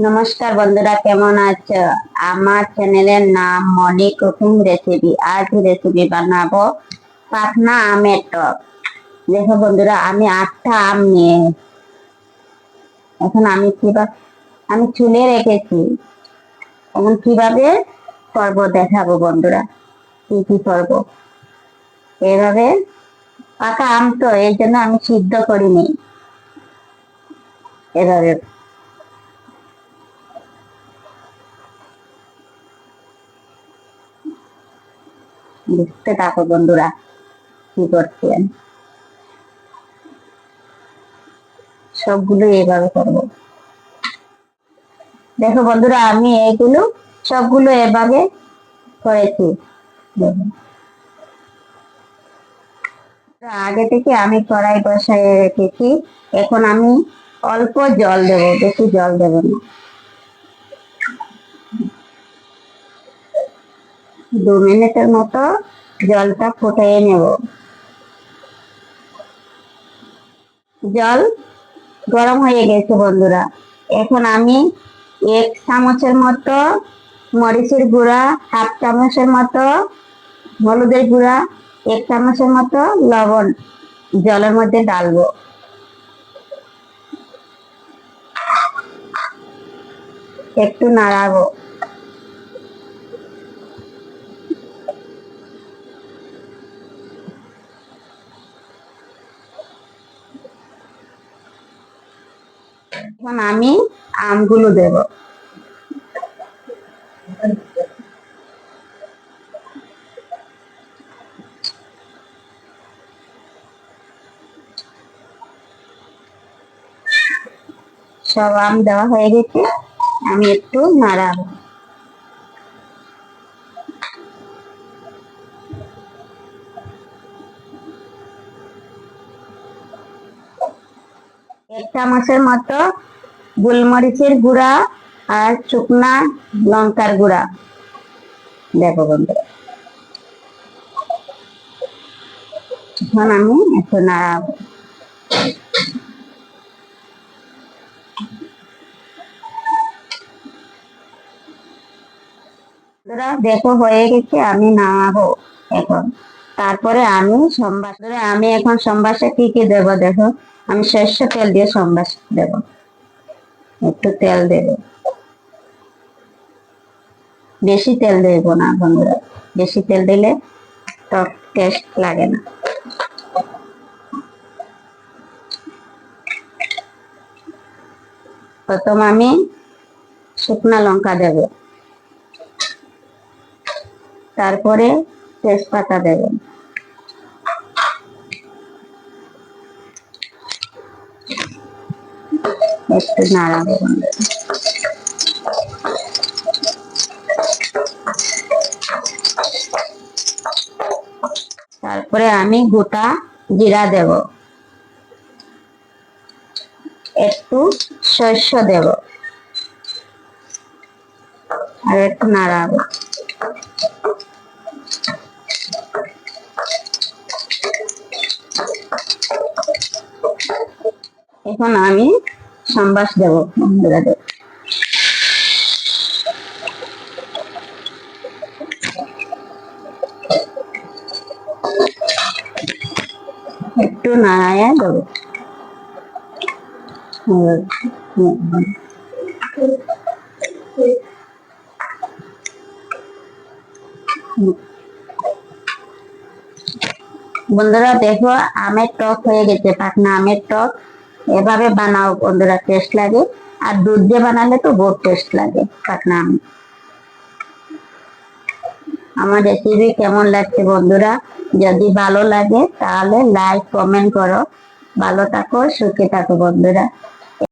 নমস্কার বন্ধুরা, কেমন আছো? আমার চ্যানেলের নাম মনি কুকিং রেসিপি। আজ রেসিপি বানাবো পাকনা আমের টক। দেখো বন্ধুরা, আমি 8টা আম নিয়ে এখন আমি চুলে রেখেছি। এখন কিভাবে করবো দেখাবো বন্ধুরা, কি কি করবো। এভাবে পাকা আম তো, এই জন্য আমি সিদ্ধ করিনি। এভাবে দেখতে থাকো বন্ধুরা, কি করছেন। সবগুলো এভাবে করবো। দেখো বন্ধুরা, আমি এগুলো সবগুলো এভাবে করেছি। আগে থেকে আমি কড়াই বসায় রেখেছি। এখন আমি অল্প জল দেব, বেশি জল দেব না। 2 মিনিটের মতো জলটা ফুটিয়ে নেব। জল গরম হয়ে গেছে বন্ধুরা। এখন আমি 1 চামচের মতো মরিচের গুঁড়া, 1/2 চামচের মতো হলুদের গুঁড়া, 1 চামচের মতো লবণ জলের মধ্যে ডালবো। একটু নাড়াবো। এখন আমি আমগুলো দেব। সব আম দেওয়া হয়ে গেছে, আমি একটু নাড়াবো। এক চামচের মতো গোলমরিচের গুঁড়া আর শুকনা লঙ্কার গুঁড়া দেখো বন্ধুরা। এখন আমি একটু নাড়াবো। দেখো হয়ে গেছে, আমি নামাবো এখন। তারপরে আমি এখন সম্বাসে কি কি দেব দেখো। আমি সর্ষে তেল দিয়ে সম্বাস দেব। একটু তেল দেব, বেশি তেল দেব না বন্ধুরা। বেশি তেল দিলে টক টেস্ট লাগে না। প্রথম আমি শুকনা লঙ্কা দেব, তারপরে তেজপাতা দেব, একটু নাড়াবো। তারপরে আমি গোটা জিরা দেব, একটু সর্ষে দেব, আর একটু নাড়াবো। এখন আমি সম্বাস দেব বন্ধুরা। একটু নাড়াইয়া দেবো। বন্ধুরা দেখো, আমের টক হয়ে গেছে, পাকনা আমের টক। এভাবে বানাও বন্ধুরা, টেস্ট লাগে। আর দুধ দিয়ে বানালে তো বহুত টেস্ট লাগে পাকনা আম। আমার রেসিপি কেমন লাগছে বন্ধুরা? যদি ভালো লাগে তাহলে লাইক কমেন্ট করো। ভালো থাকো, সুখে থাকো বন্ধুরা।